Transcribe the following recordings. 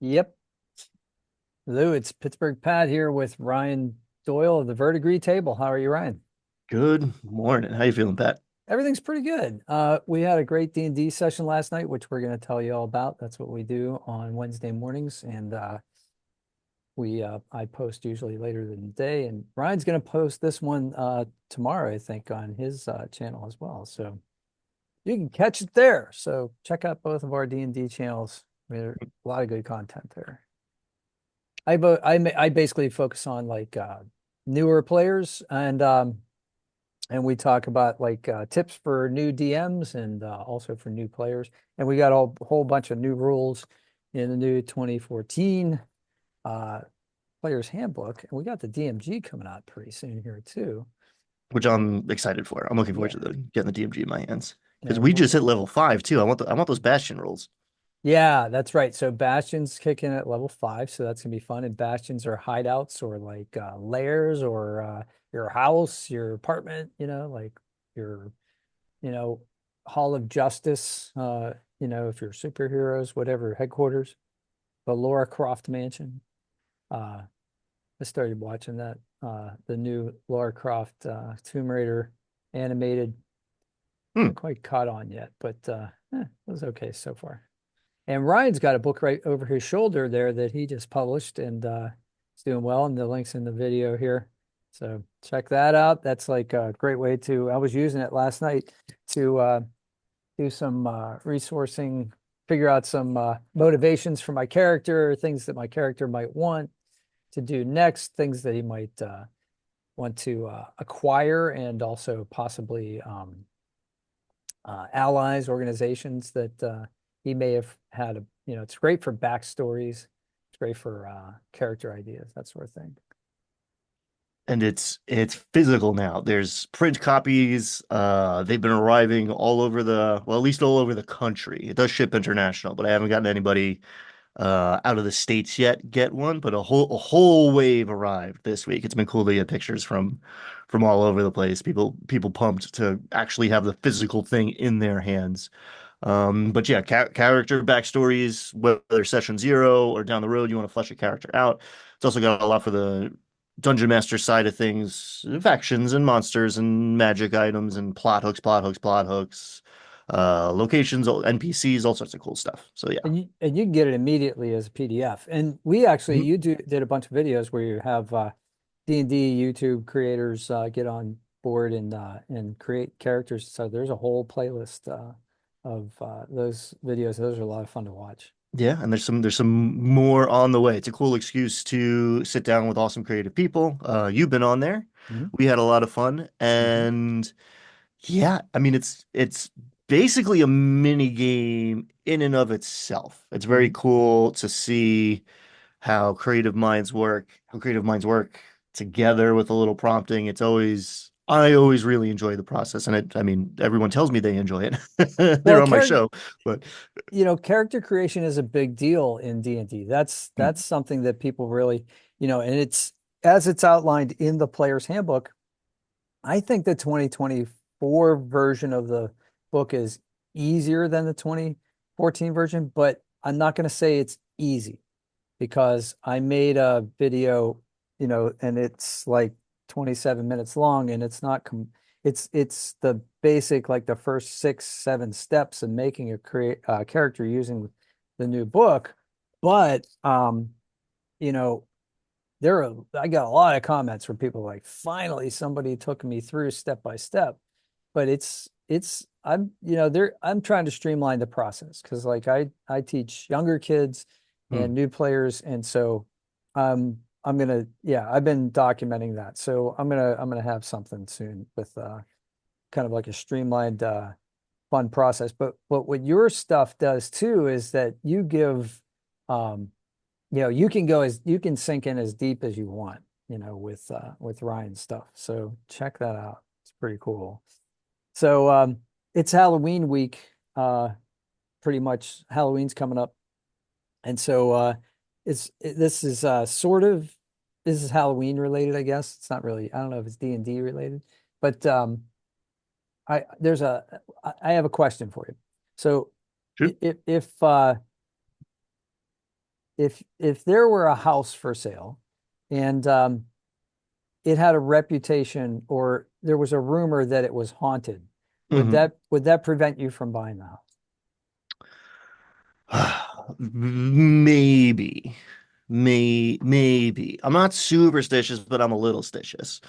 Yep. Lou, it's Pittsburgh Pat here with Ryan Doyle of the Verdigree Table. How are you, Ryan? Good morning. How you feeling, Pat? Everything's pretty good. We had a great D&D session last night, which we're going to tell you all about. That's what we do on Wednesday mornings, and we I post usually later in the day. And Ryan's going to post this one tomorrow, I think, on his channel as well. So you can catch it there. So check out both of our D&D channels. There's a lot of good content there. I basically focus on like newer players and we talk about like tips for new DMs and also for new players. And we got a whole bunch of new rules in the new 2014 uh player's handbook. And we got the DMG coming out pretty soon here too. Which I'm excited for. I'm looking forward Yeah. to getting the DMG in my hands because And we just hit level 5 too. I want those Bastion rolls. yeah, that's right. So Bastions kick in at level 5, so that's gonna be fun. And Bastions are hideouts or like lairs or your house, your apartment, like your, you know, Hall of Justice, if you're superheroes, whatever, headquarters, the Laura Croft Mansion. Uh, I started watching that, the new Laura Croft Tomb Raider animated. Hmm. Haven't quite caught on yet, but it was okay so far. And Ryan's got a book right over his shoulder there that he just published and it's doing well. And the link's in the video here. So check that out. That's like a great way to, I was using it last night to do some resourcing, figure out some motivations for my character, things that my character might want to do next, things that he might want to acquire, and also possibly allies, organizations that he may have had. It's great for backstories. It's great for character ideas, that sort of thing. And it's physical now. There's print copies. They've been arriving all over at least all over the country. It does ship international, but I haven't gotten anybody out of the States yet get one, but a whole wave arrived this week. It's been cool to get pictures from all over the place. People pumped to actually have the physical thing in their hands. But yeah, character backstories, whether session zero or down the road, you want to flesh a character out. It's also got a lot for the dungeon master side of things, factions and monsters and magic items and plot hooks, locations, NPCs, all sorts of cool stuff. So yeah. And you can get it immediately as a PDF. And we actually, Mhm. did a bunch of videos where you have D&D YouTube creators get on board and create characters. So there's a whole playlist of those videos. Those are a lot of fun to watch. Yeah, and there's some more on the way. It's a cool excuse to sit down with awesome creative people. You've been on there. Mhm. We had a lot of fun, Mhm. and yeah, I mean it's basically a mini game in and of itself. It's very Mhm. cool to see how creative minds work together with a little prompting. I always really enjoy the process, and I mean, everyone tells me they enjoy it. They're Well, on my show, but character creation is a big deal in D&D. That's something that people really, and it's as it's outlined in the player's handbook. I think the 2024 version of the book is easier than the 2014 version, but I'm not going to say it's easy because I made a video, and it's like 27 minutes long, and it's not it's the basic, like the first 6 7 steps in making a create character using the new book. But you know I got a lot of comments from people like, finally somebody took me through step by step. But I'm trying to streamline the process because like I teach younger kids hmm. and new players, and so I'm gonna, yeah, I've been documenting that. So I'm gonna have something soon with kind of like a streamlined fun process. But what your stuff does too is that you give you can sink in as deep as you want, with Ryan's stuff. So check that out. It's pretty cool. So it's Halloween week. Pretty much Halloween's coming up. And so this is this is Halloween related, I guess. It's not really, I don't know if it's D&D related, but I have a question for you. So Shoot. if if there were a house for sale and it had a reputation or there was a rumor that it was haunted, Hmm. would that prevent you from buying the house? Maybe. Maybe. I'm not superstitious, but I'm a little stitious.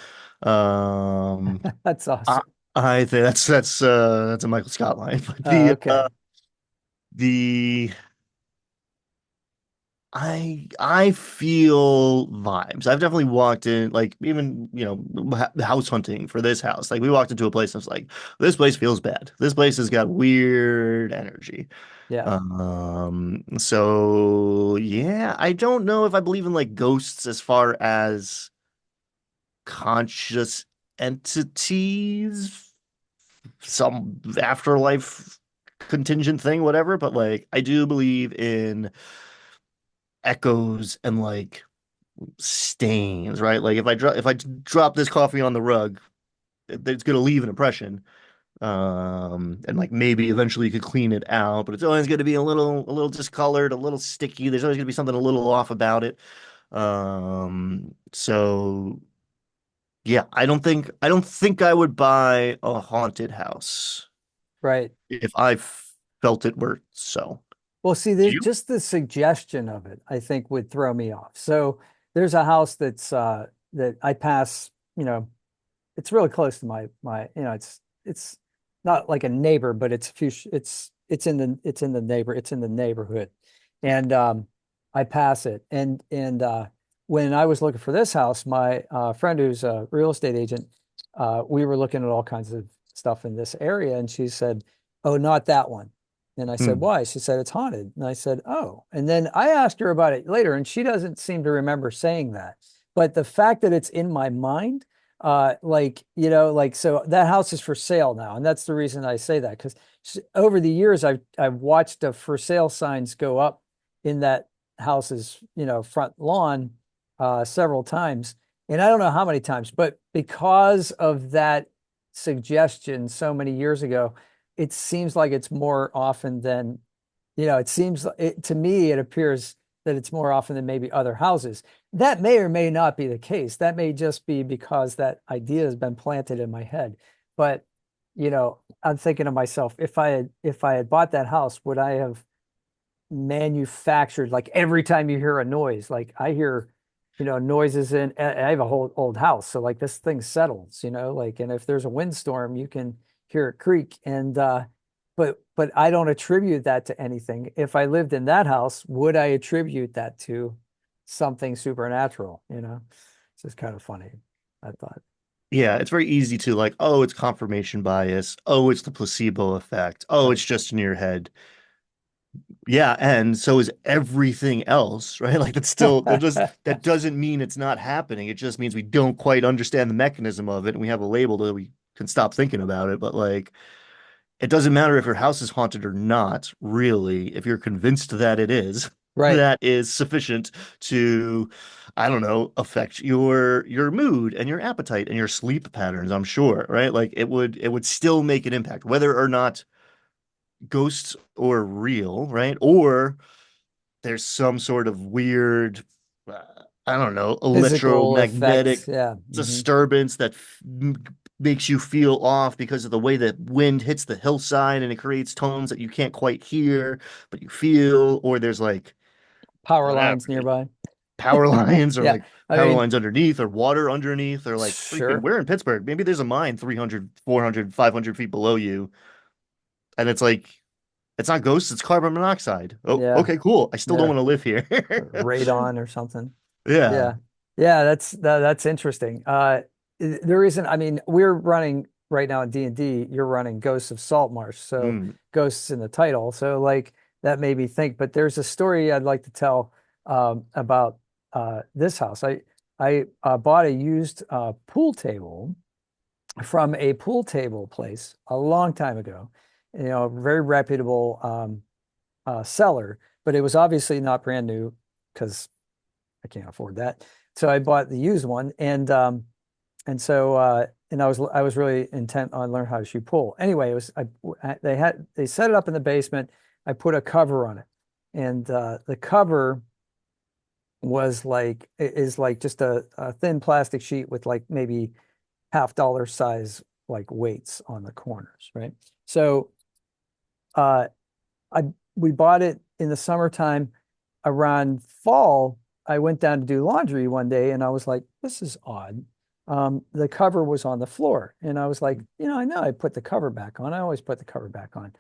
Um, That's I, awesome. I think that's a Michael Scott line. But Oh, okay. the I feel vibes. I've definitely walked in, like even house hunting for this house. Like we walked into a place and was like, this place feels bad. This place has got weird energy. Yeah, So yeah, I don't know if I believe in like ghosts as far as conscious entities, some afterlife contingent thing, whatever. But like I do believe in echoes and like stains, right? Like if I drop this coffee on the rug, it's gonna leave an impression. And like maybe eventually you could clean it out, but it's always gonna be a little discolored, a little sticky. There's always gonna be something a little off about it. So yeah, I don't think I would buy a haunted house right. if I felt it were so. Well, see, Do you? just the suggestion of it, I think, would throw me off. So there's a house that I pass, it's really close to it's not like a neighbor, but it's in the neighborhood. And I pass it. And when I was looking for this house, my friend who's a real estate agent, we were looking at all kinds of stuff in this area, and she said, "Oh, not that one." And I said, Hmm. "Why?" She said, "It's haunted." And I said, "Oh." And then I asked her about it later, and she doesn't seem to remember saying that. But the fact that it's in my mind, so that house is for sale now. And that's the reason I say that, because over the years, I've watched the for sale signs go up in that house's, front lawn several times. And I don't know how many times, but because of that suggestion so many years ago, it seems like it's more often than, to me, it appears that it's more often than maybe other houses. That may or may not be the case. That may just be because that idea has been planted in my head. But, I'm thinking to myself, if I had bought that house, would I have manufactured, like every time you hear a noise, like I hear, noises I have a whole old house. So like this thing settles, like, and if there's a windstorm, you can hear it creak. But I don't attribute that to anything. If I lived in that house, would I attribute that to something supernatural? It's just kind of funny, I thought. Yeah, it's very easy to like, oh, it's confirmation bias. Oh, it's the placebo effect. Oh, Right. it's just in your head. Yeah, and so is everything else, right? Like that's still that doesn't mean it's not happening. It just means we don't quite understand the mechanism of it and we have a label that we can stop thinking about it. But like it doesn't matter if your house is haunted or not, really, if you're convinced that it is, Right. that is sufficient to, I don't know, affect your mood and your appetite and your sleep patterns, I'm sure, right? Like it would still make an impact, whether or not ghosts or real, right? Or there's some sort of weird, uh, I don't know, Physical effects. electromagnetic Yeah. disturbance that makes you feel off because of the way that wind hits the hillside and it creates tones that you can't quite hear, but you feel, or there's like Power whatever, lines nearby. power lines or Yeah. like I power mean, lines underneath or water underneath or like freaking, sure. we're in Pittsburgh. Maybe there's a mine 300, 400, 500 feet below you. And it's like, it's not ghosts, it's carbon monoxide. Oh, Yeah. okay, cool. I still don't Yeah. want to live here. Radon or something. Yeah. Yeah. Yeah, that's interesting. There isn't, I mean, we're running right now in D&D, you're running Ghosts of Saltmarsh, so Mm. ghosts in the title. So like that made me think, but there's a story I'd like to tell about this house. I bought a used pool table from a pool table place a long time ago. Very reputable seller, but it was obviously not brand new because I can't afford that. So I bought the used one, and I was really intent on learning how to shoot pool. Anyway, it was they set it up in the basement. I put a cover on it, and the cover was like is like just a thin plastic sheet with like maybe half dollar size like weights on the corners, right? So uh I we bought it in the summertime. Around fall, I went down to do laundry one day and I was like, this is odd. The cover was on the floor. And I was like, I know I put the cover back on. I always put the cover back on.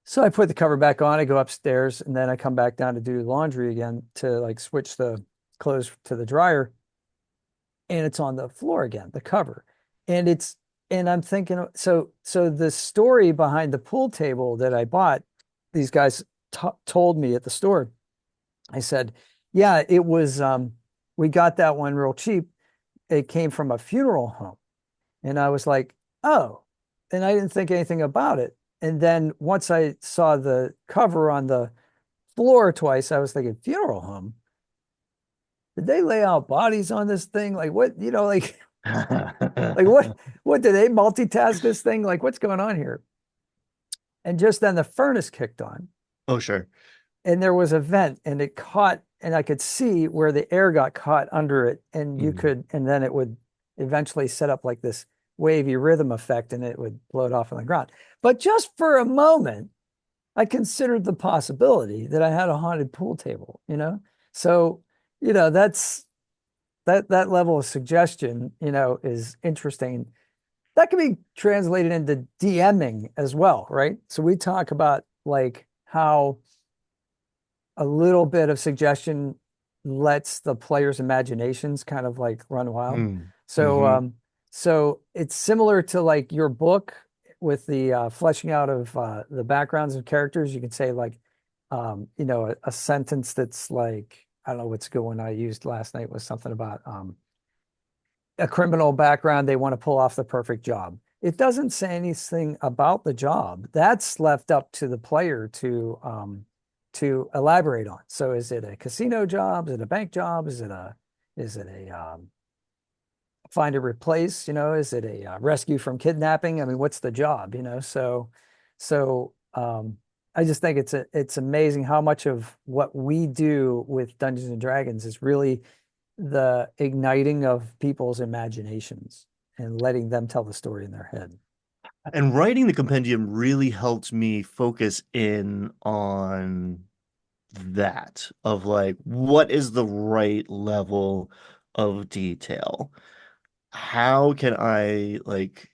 So I put the cover back on, I go upstairs, and then I come back down to do laundry again to like switch the clothes to the dryer, and it's on the floor again, the cover. And it's and I'm thinking, so the story behind the pool table that I bought, these guys told me at the store. I said, yeah, it was we got that one real cheap. It came from a funeral home. And I was like, oh, and I didn't think anything about it. And then once I saw the cover on the floor twice, I was thinking, funeral home? Did they lay out bodies on this thing? Like what, like what did they multitask this thing? Like what's going on here? And just then the furnace kicked on Oh, sure. and there was a vent and it caught and I could see where the air got caught under it and Mhm. and then it would eventually set up like this wavy rhythm effect and it would float off on the ground. But just for a moment, I considered the possibility that I had a haunted pool table. So, that's that level of suggestion, is interesting. That can be translated into DMing as well, right? So we talk about like how a little bit of suggestion lets the players' imaginations kind of like run wild. Mm. So, Hmm. so it's similar to like your book with the fleshing out of the backgrounds of characters. You can say like, a sentence that's like, I don't know what's a good one I used last night was something about a criminal background. They want to pull off the perfect job. It doesn't say anything about the job. That's left up to the player to elaborate on. So is it a casino job? Is it a bank job? Is it a find and replace? Is it a rescue from kidnapping? I mean, what's the job? So I just think it's amazing how much of what we do with Dungeons and Dragons is really the igniting of people's imaginations and letting them tell the story in their head. And writing the compendium really helped me focus in on that of like, what is the right level of detail? How can I like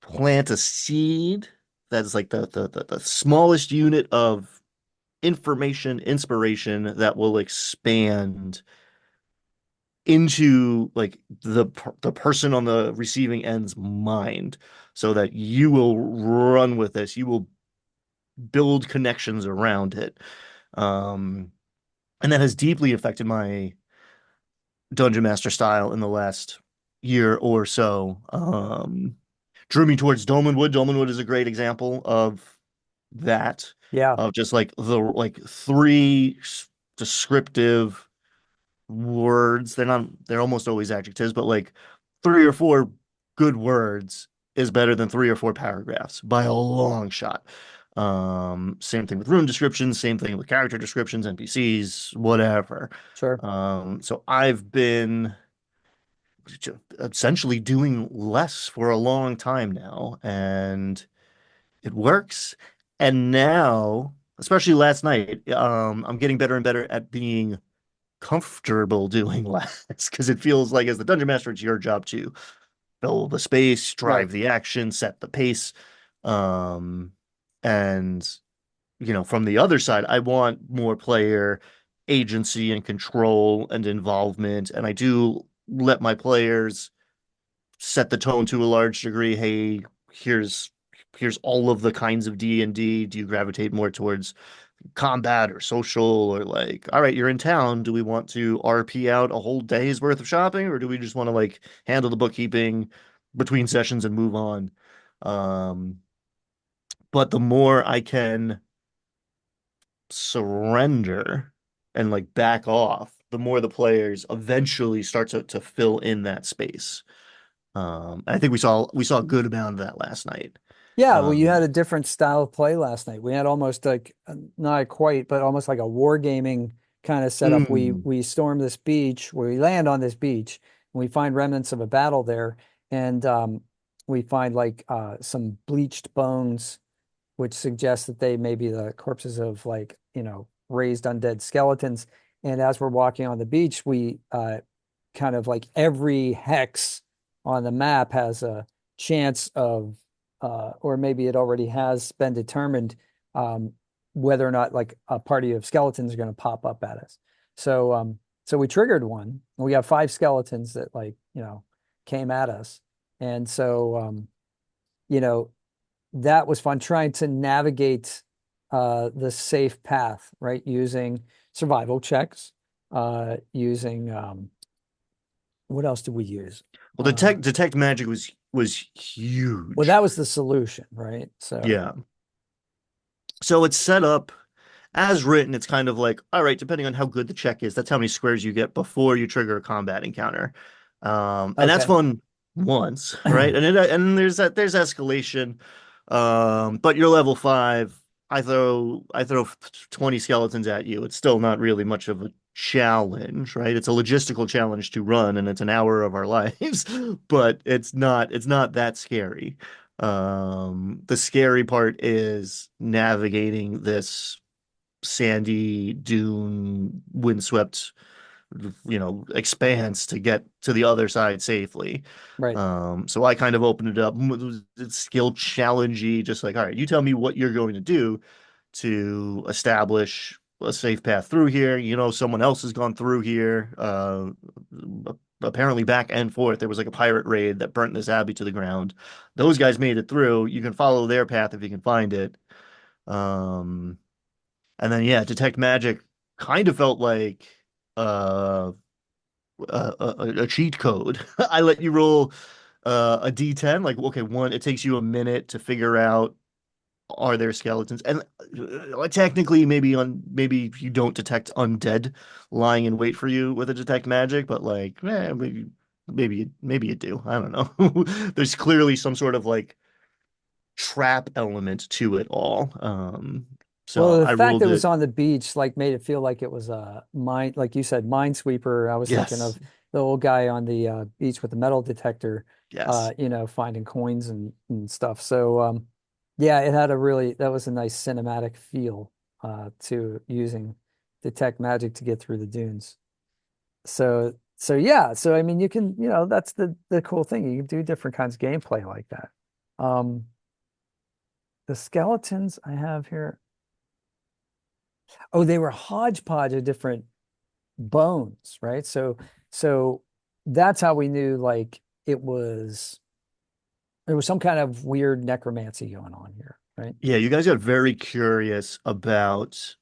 plant a seed that's like the smallest unit of information, inspiration that will expand into like the person on the receiving end's mind so that you will run with this, you will build connections around it. um and that has deeply affected my dungeon master style in the last year or so. Drew me towards Dolmenwood. Dolmenwood is a great example of that, Yeah, of just like the like three descriptive words. They're almost always adjectives, but like three or four good words is better than three or four paragraphs by a long shot. Same thing with rune descriptions, same thing with character descriptions, NPCs, whatever. sure. So I've been essentially doing less for a long time now, and it works. And now, especially last night, I'm getting better and better at being comfortable doing less because it feels like as the dungeon master, it's your job to fill the space, Right. drive the action, set the pace. Um, and from the other side, I want more player agency and control and involvement. And I do let my players set the tone to a large degree. Hey, here's here's all of the kinds of D&D. Do you gravitate more towards combat or social, or like, all right, you're in town. Do we want to RP out a whole day's worth of shopping, or do we just want to like handle the bookkeeping between sessions and move on? Um, but the more I can surrender and like back off, the more the players eventually start to fill in that space. I think we saw a good amount of that last night. Yeah, well, you Um, had a different style of play last night. We had almost like not quite, but almost like a wargaming kind of set up. Mm. We storm this beach, where we land on this beach, and we find remnants of a battle there, and we find like some bleached bones, which suggests that they may be the corpses of like, raised undead skeletons. And as we're walking on the beach, we kind of like every hex on the map has a chance of, or maybe it already has been determined, um, whether or not like a party of skeletons are going to pop up at us. So we triggered one. We got five skeletons that like, came at us. And so, you know, that was fun trying to navigate the safe path, right? Using survival checks, using what else did we use? Well, Uh, detect magic was well, huge. that was the solution, right? So, Yeah. So it's set up as written. It's kind of like, all right, depending on how good the check is, that's how many squares you get before you trigger a combat encounter. And that's okay. fun once, right? And there's escalation. But you're level 5. I throw 20 skeletons at you. It's still not really much of a challenge, right? It's a logistical challenge to run, and it's an hour of our lives, but it's not that scary. The scary part is navigating this sandy dune windswept expanse to get to the other side safely. Right. So I kind of opened it up. It's skill challengey, just like, all right, you tell me what you're going to do to establish a safe path through here. Someone else has gone through here. Apparently back and forth. There was like a pirate raid that burnt this abbey to the ground. Those guys made it through. You can follow their path if you can find it. Um, and then yeah, detect magic kind of felt like uh a cheat code. I let you roll a D10, like okay, one, it takes you a minute to figure out are there skeletons, and technically maybe you don't detect undead lying in wait for you with a detect magic, but like maybe you do. I don't know. There's clearly some sort of like trap element to it all. So Well, the I fact that ruled it was it. on the beach like made it feel like it was a mine, like you said, minesweeper. I was thinking Yes, of the old guy on the beach with the metal detector, yes. finding coins and stuff. So, yeah, it had a really that was a nice cinematic feel to using detect magic to get through the dunes. So yeah, so I mean, you can, that's the cool thing. You can do different kinds of gameplay like that. Um, the skeletons I have here. Oh, they were a hodgepodge of different bones, right? So that's how we knew like there was some kind of weird necromancy going on here, right? Yeah, you guys got very curious about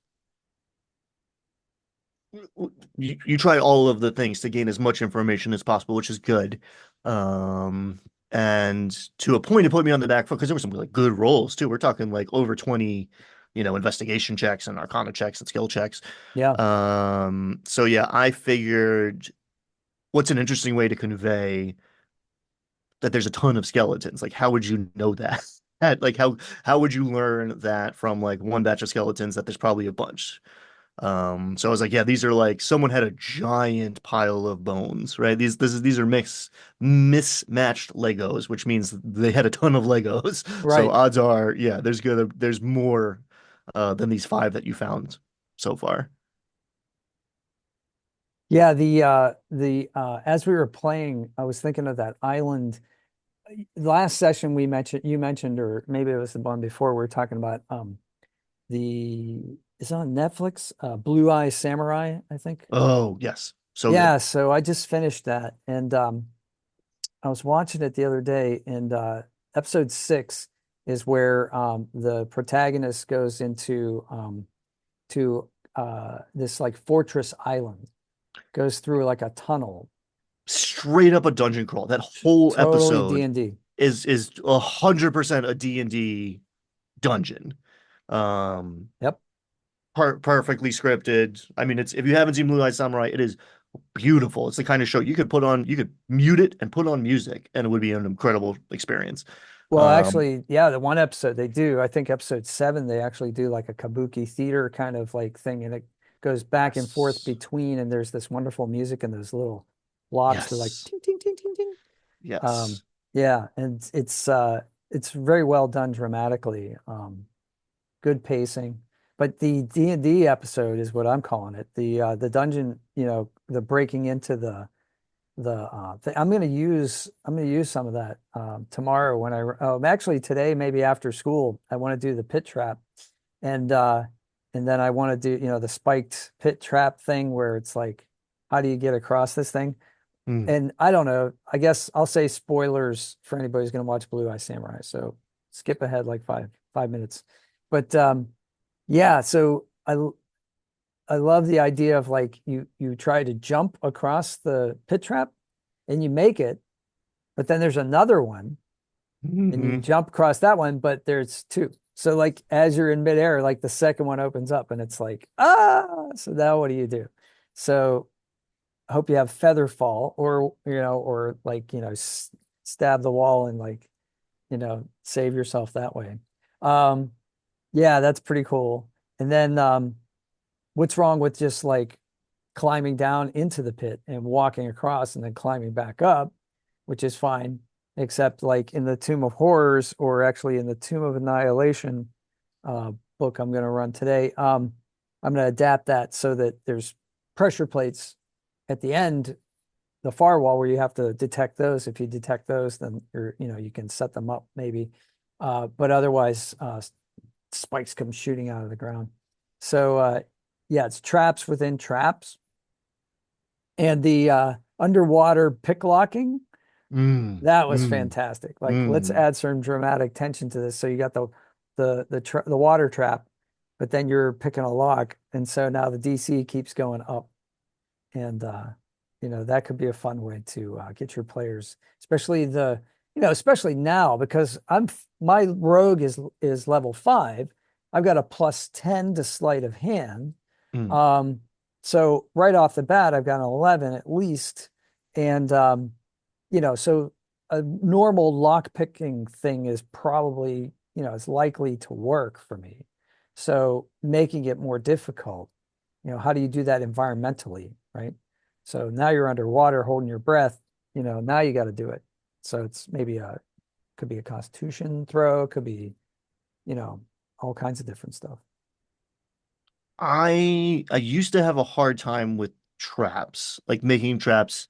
you try all of the things to gain as much information as possible, which is good. Um, and to a point, it put me on the back foot because there were some like good rolls too. We're talking like over 20, investigation checks and arcana checks and skill checks. Yeah, So yeah, I figured what's an interesting way to convey that there's a ton of skeletons. Like, how would you know that? Like, how would you learn that from like one batch of skeletons that there's probably a bunch? So I was like, yeah, these are like someone had a giant pile of bones, right? These are mismatched Legos, which means they had a ton of Legos. So right. odds are, yeah, there's more than these five that you found so far. Yeah, the as we were playing, I was thinking of that island. Last session you mentioned, or maybe it was the one before, we were talking about the it's on Netflix, Blue Eye Samurai, I think. Oh, yes. So good. Yeah, so I just finished that, and I was watching it the other day, and episode 6 is where the protagonist goes into to this like fortress island, goes through like a tunnel, Straight up a dungeon crawl. That whole totally episode D&D. is 100% a D&D dungeon. Um, Yep. Perfectly scripted. I mean, it's if you haven't seen Blue Eye Samurai, it is beautiful. It's the kind of show you could mute it and put on music, and it would be an incredible experience. Well, Um, actually, yeah, the one episode they do, I think episode 7, they actually do like a kabuki theater kind of like thing, and it goes back and forth Yes. between, and there's this wonderful music and those little blocks that are like Yes. ting ting ting ting ting. Um, Yes. yeah, and it's very well done dramatically. Good pacing. But the D&D episode is what I'm calling it. The dungeon, the breaking into I'm gonna use some of that tomorrow when actually today maybe after school I want to do the pit trap and uh and then I want to do the spiked pit trap thing where it's like how do you get across this thing? Mm. And I don't know. I guess I'll say spoilers for anybody who's going to watch Blue Eye Samurai. So skip ahead like five minutes. But yeah, so I love the idea of like you try to jump across the pit trap and you make it, but then there's another one and you Hmm. jump across that one, but there's two. So like as you're in midair, like the second one opens up and it's like, so now what do you do? So I hope you have feather fall or like, stab the wall and like, save yourself that way. Um, yeah, that's pretty cool. And then what's wrong with just like climbing down into the pit and walking across and then climbing back up, which is fine, except like in the Tomb of Horrors or actually in the Tomb of Annihilation uh, book I'm going to run today. I'm going to adapt that so that there's pressure plates at the end, the far wall where you have to detect those. If you detect those, then you can set them up maybe. But otherwise, spikes come shooting out of the ground. So yeah, it's traps within traps. And the underwater pick locking, Mm. that was Mm. fantastic. Like, let's Mm. add some dramatic tension to this. So you got the water trap, but then you're picking a lock, and so now the DC keeps going up, and that could be a fun way to get your players, especially now because my rogue is level 5. I've got a +10 to sleight of hand. Mm. Um, so right off the bat, I've got an 11 at least. And, so a normal lock picking thing is probably, is likely to work for me. So making it more difficult, how do you do that environmentally, right? So now you're underwater holding your breath, now you got to do it. So it's could be a constitution throw, could be, you know, all kinds of different stuff. I used to have a hard time with traps, like making traps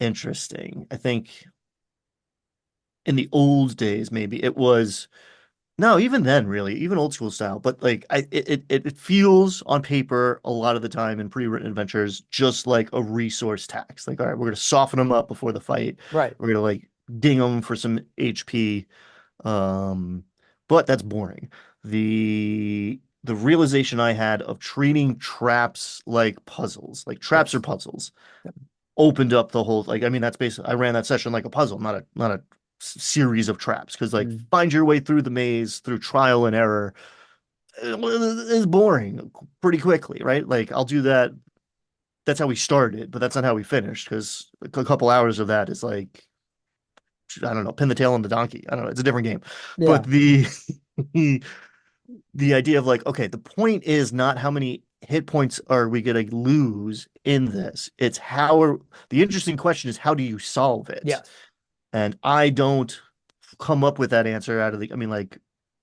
interesting. I think in the old days, maybe it was no, even then, really, even old school style. But like, it feels on paper a lot of the time in pre-written adventures just like a resource tax. Like, all right, we're gonna soften them up before the fight. Right. We're gonna like ding them for some HP. Um, but that's boring. The realization I had of treating traps like puzzles, like traps or Yes. puzzles, Yep. opened up the whole like I mean that's basically I ran that session like a puzzle, not a series of traps because like Mm. find your way through the maze through trial and error is boring pretty quickly, right? Like I'll do that. That's how we started, but that's not how we finished because a couple hours of that is like I don't know, pin the tail on the donkey. I don't know, it's a different game. But Yeah. the idea of like, okay, the point is not how many hit points are we going to lose in this. It's the interesting question is how do you solve it? Yes. And I don't come up with that answer out of I mean, like,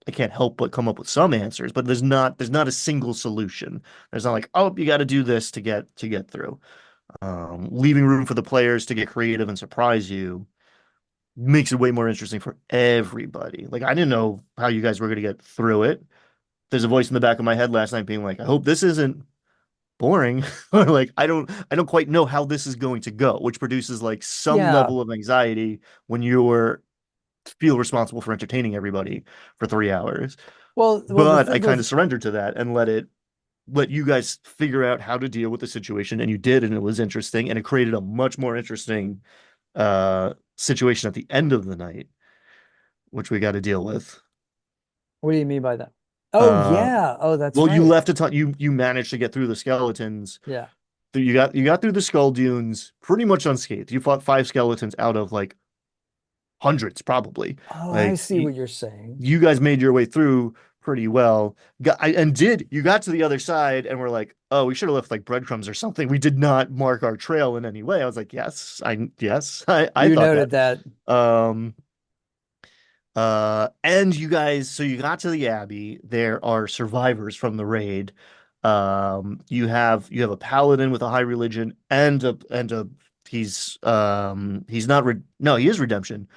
I can't help but come up with some answers, but there's not a single solution. There's not like, oh, you got to do this to get through. Leaving room for the players to get creative and surprise you makes it way more interesting for everybody. Like, I didn't know how you guys were going to get through it. There's a voice in the back of my head last night being like, I hope this isn't boring or like I don't quite know how this is going to go, which produces like some Yeah. level of anxiety when you're feel responsible for entertaining everybody for 3 hours. Well, But I kind of surrendered to that and let you guys figure out how to deal with the situation, and you did, and it was interesting, and it created a much more interesting situation at the end of the night, which we got to deal with. what do you mean by that? Oh, Uh, yeah. Oh, that's well, you right. left a ton. You managed to get through the skeletons. Yeah. You got through the skull dunes pretty much unscathed. You fought 5 skeletons out of like hundreds, probably. Oh, I Like see what you're saying. you guys made your way through pretty well. You got to the other side and we're like, oh, we should have left like breadcrumbs or something. We did not mark our trail in any way. I was like, I You thought that. noted that. Um, and you guys, so you got to the Abbey. There are survivors from the raid. You have a paladin with a high religion and a he's not re no, he is redemption.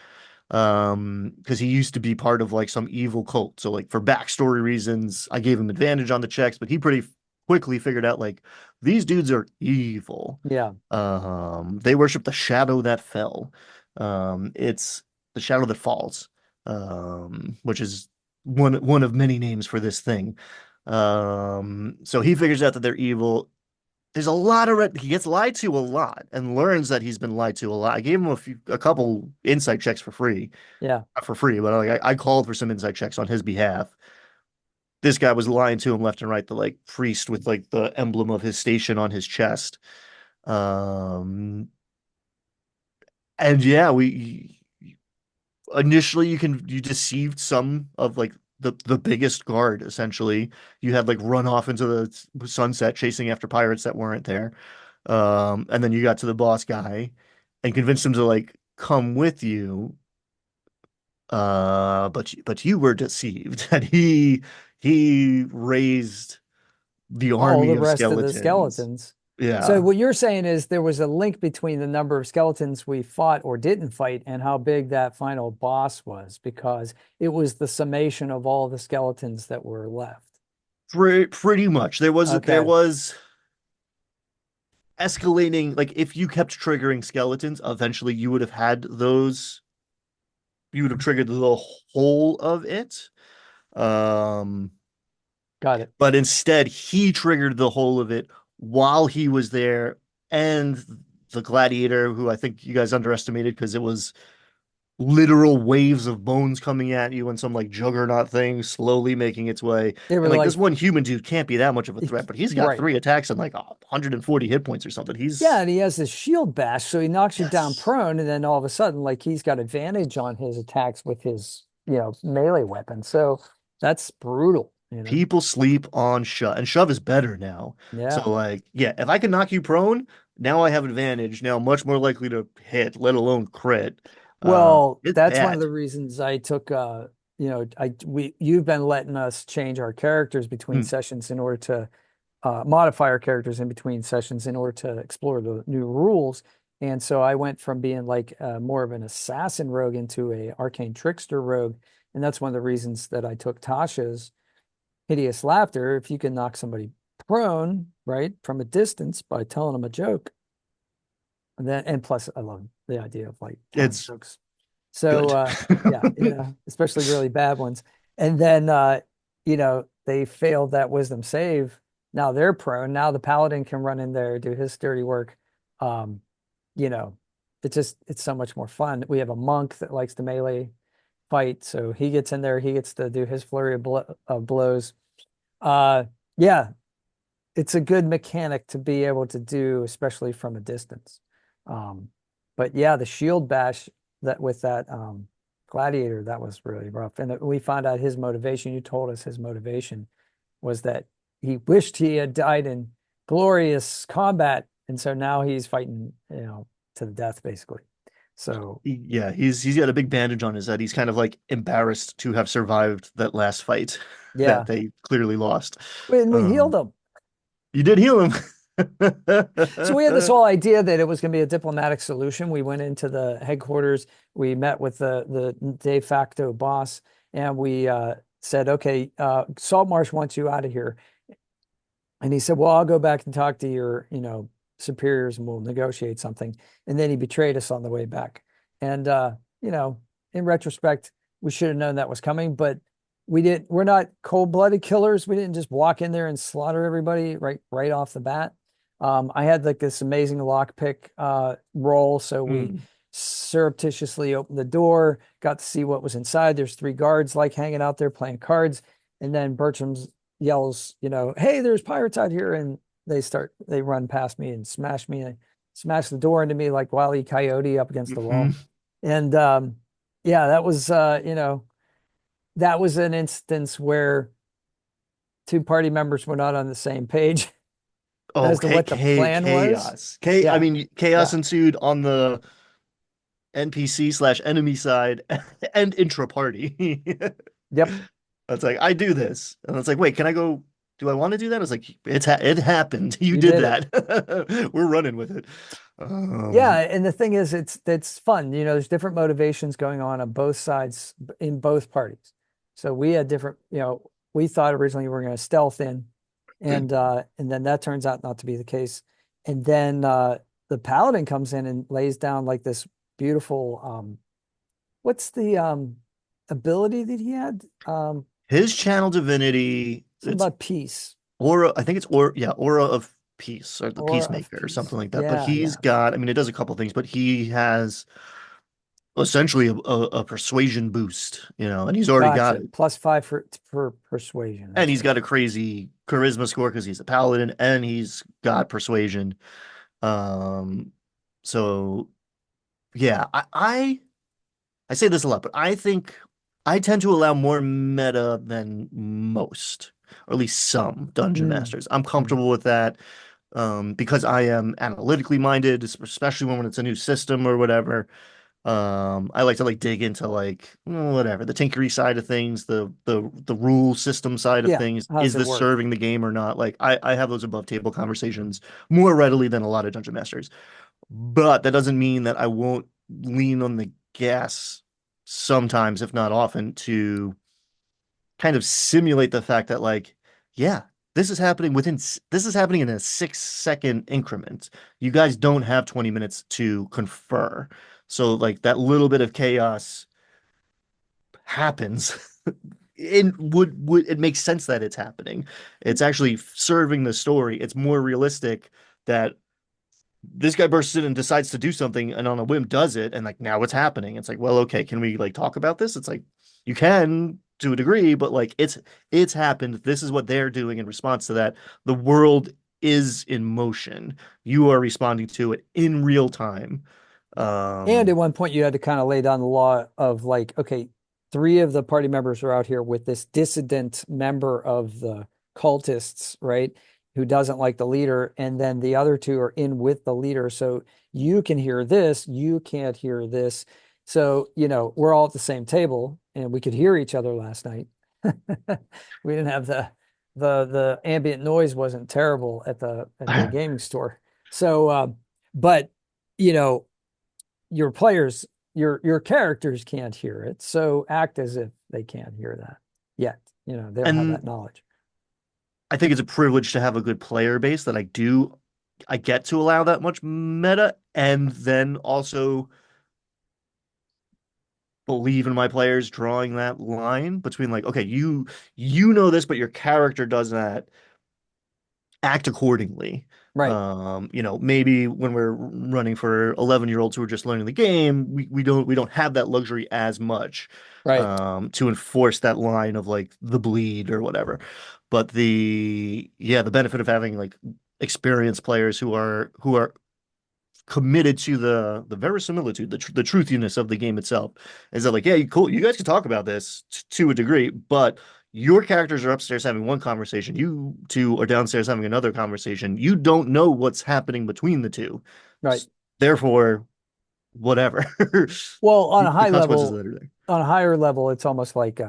Because he used to be part of like some evil cult. So like for backstory reasons, I gave him advantage on the checks, but he pretty quickly figured out like these dudes are evil. Yeah. They worship the shadow that fell. It's the shadow that falls, which is one of many names for this thing. So he figures out that they're evil. There's a lot of red. He gets lied to a lot and learns that he's been lied to a lot. I gave him a couple insight checks for free, Yeah. not for free, but like I called for some insight checks on his behalf. This guy was lying to him left and right. The like priest with like the emblem of his station on his chest. Um, and yeah, we initially you deceived some of like the biggest guard essentially. You had like run off into the sunset chasing after pirates that weren't there. And then you got to the boss guy and convinced him to like come with you. But you were deceived and he raised the All army the of rest of the skeletons. skeletons. So Yeah. what you're saying is there was a link between the number of skeletons we fought or didn't fight and how big that final boss was, because it was the summation of all the skeletons that were left. Pretty much. There Okay, was escalating, like if you kept triggering skeletons, eventually you would have triggered the whole of it. Um, got it. but instead he triggered the whole of it while he was there, and the gladiator, who I think you guys underestimated because it was literal waves of bones coming at you and some like juggernaut thing slowly making its way. They were And like like, this one human dude can't be that much of a threat, but he's got right. three attacks and like 140 hit points or something. Yeah, He's and he has this shield bash, so he knocks you down yes. prone, and then all of a sudden, like he's got advantage on his attacks with his, melee weapon. So that's brutal. People sleep on shove, and shove is better now. Yeah. So like, yeah, if I can knock you prone, now I have advantage. Now I'm much more likely to hit, let alone crit. Well, It's that's one of bad. the reasons I took you've been letting us change our characters between Hmm. sessions in order to modify our characters in between sessions in order to explore the new rules. And so I went from being like more of an assassin rogue into a arcane trickster rogue. And that's one of the reasons that I took Tasha's hideous laughter. If you can knock somebody prone, right, from a distance by telling them a joke, and plus I love the idea of like telling It's jokes. So good. yeah, especially really bad ones. And then they failed that wisdom save. Now they're prone. Now the paladin can run in there, do his dirty work. Um, you know, it's so much more fun. We have a monk that likes to melee fight, so he gets in there, he gets to do his flurry of blows. Uh yeah, it's a good mechanic to be able to do, especially from a distance. Um, but yeah, the shield bash that with that gladiator, that was really rough. And we found out his motivation. You told us his motivation was that he wished he had died in glorious combat, and so now he's fighting, to the death, basically. So Yeah, he's got a big bandage on his head. He's kind of like embarrassed to have survived that last fight that yeah, they clearly lost. and we healed Um, him. you did heal him. So we had this whole idea that it was going to be a diplomatic solution. We went into the headquarters. We met with the de facto boss, and we said, "Okay, Saltmarsh wants you out of here." And he said, "Well, I'll go back and talk to your, superiors, and we'll negotiate something." And then he betrayed us on the way back. And you know, in retrospect, we should have known that was coming, but we didn't. We're not cold-blooded killers. We didn't just walk in there and slaughter everybody right off the bat. I had like this amazing lockpick roll, so we Mm. surreptitiously opened the door, got to see what was inside. There's three guards like hanging out there playing cards, and then Bertram's yells, "Hey, there's pirates out here!" And they run past me and smash the door into me like Wile E. Coyote up against the wall. Mhm. And yeah, that was an instance where two party members were not on the same page Oh, as to what the plan was. chaos. I Yeah. mean, chaos Yeah. ensued on the NPC slash enemy side and intra party. Yep. It's like, I do this. And it's like, wait, can I go? Do I want to do that? It's like, it happened. You You did did it. that. We're running with it. Yeah, Um, and the thing is, it's fun. There's different motivations going on both sides in both parties. So we had different, we thought originally we were going to stealth in, and then that turns out not to be the case. And then the paladin comes in and lays down like this beautiful what's the ability that he had? his channel divinity, Something it's about peace, aura. I think it's aura. Yeah, aura of peace or the aura of peacemaker or peace. something like that. But Yeah, he's yeah. got, I mean, it does a couple things, but he has essentially a persuasion boost, and he's already got Gotcha. it. +5 for persuasion. And That's he's right. got a crazy charisma score because he's a paladin and he's got persuasion. Um, so yeah, I say this a lot, but I think I tend to allow more meta than most, or at least some dungeon Mm. masters. I'm Mm. comfortable with that because I am analytically minded, especially when it's a new system or whatever. I like to like dig into like whatever the tinkery side of things, the rule system side of Yeah. things. How does Is it this work? serving the game or not? Like I have those above table conversations more readily than a lot of dungeon masters. But that doesn't mean that I won't lean on the gas sometimes, if not often, to kind of simulate the fact that like, yeah, this is happening in a 6 second increment. You guys don't have 20 minutes to confer. So like that little bit of chaos happens. It would it makes sense that it's happening. It's actually serving the story. It's more realistic that this guy bursts in and decides to do something and on a whim does it and like now it's happening. It's like, well, okay, can we like talk about this? It's like you can to a degree, but like it's happened. This is what they're doing in response to that. The world is in motion. You are responding to it in real time. And at Um one point, you had to kind of lay down the law of like, okay, three of the party members are out here with this dissident member of the cultists, right? Who doesn't like the leader. And then the other two are in with the leader. So you can hear this, you can't hear this. So, we're all at the same table and we could hear each other last night. We didn't have the ambient noise wasn't terrible at the gaming store. So, but you know, your players, your characters can't hear it. So act as if they can't hear that yet. They don't have that and knowledge. I think it's a privilege to have a good player base that I get to allow that much meta and then also believe in my players drawing that line between like, okay, you know this, but your character does not act accordingly. Right, Maybe when we're running for 11-year-olds who are just learning the game, we don't have that luxury as much right. to enforce that line of like the bleed or whatever. But the benefit of having like experienced players who are committed to the verisimilitude, the truthiness of the game itself. Is that like, yeah, cool, you guys can talk about this to a degree, but your characters are upstairs having one conversation, you two are downstairs having another conversation. You don't know what's happening between the two. Right. Therefore, whatever. Well, The consequences that are there. on a higher level, it's almost like you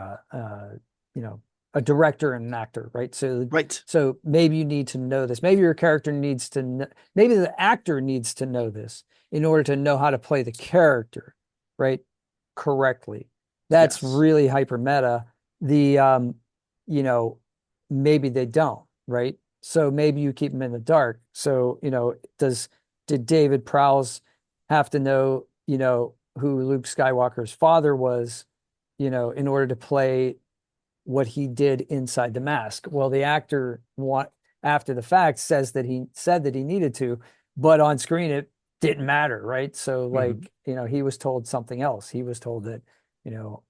know, a director and an actor, right? So, Right. so maybe you need to know this. Maybe your character needs to know, maybe the actor needs to know this in order to know how to play the character, right? Correctly. That's Yes. really hyper meta. The you know, maybe they don't, right? So maybe you keep them in the dark. So, did David Prowse have to know, who Luke Skywalker's father was, in order to play what he did inside the mask? Well, the actor after the fact says that he said that he needed to, but on screen it didn't matter, right? So Mhm. like, he was told something else. He was told that, you know,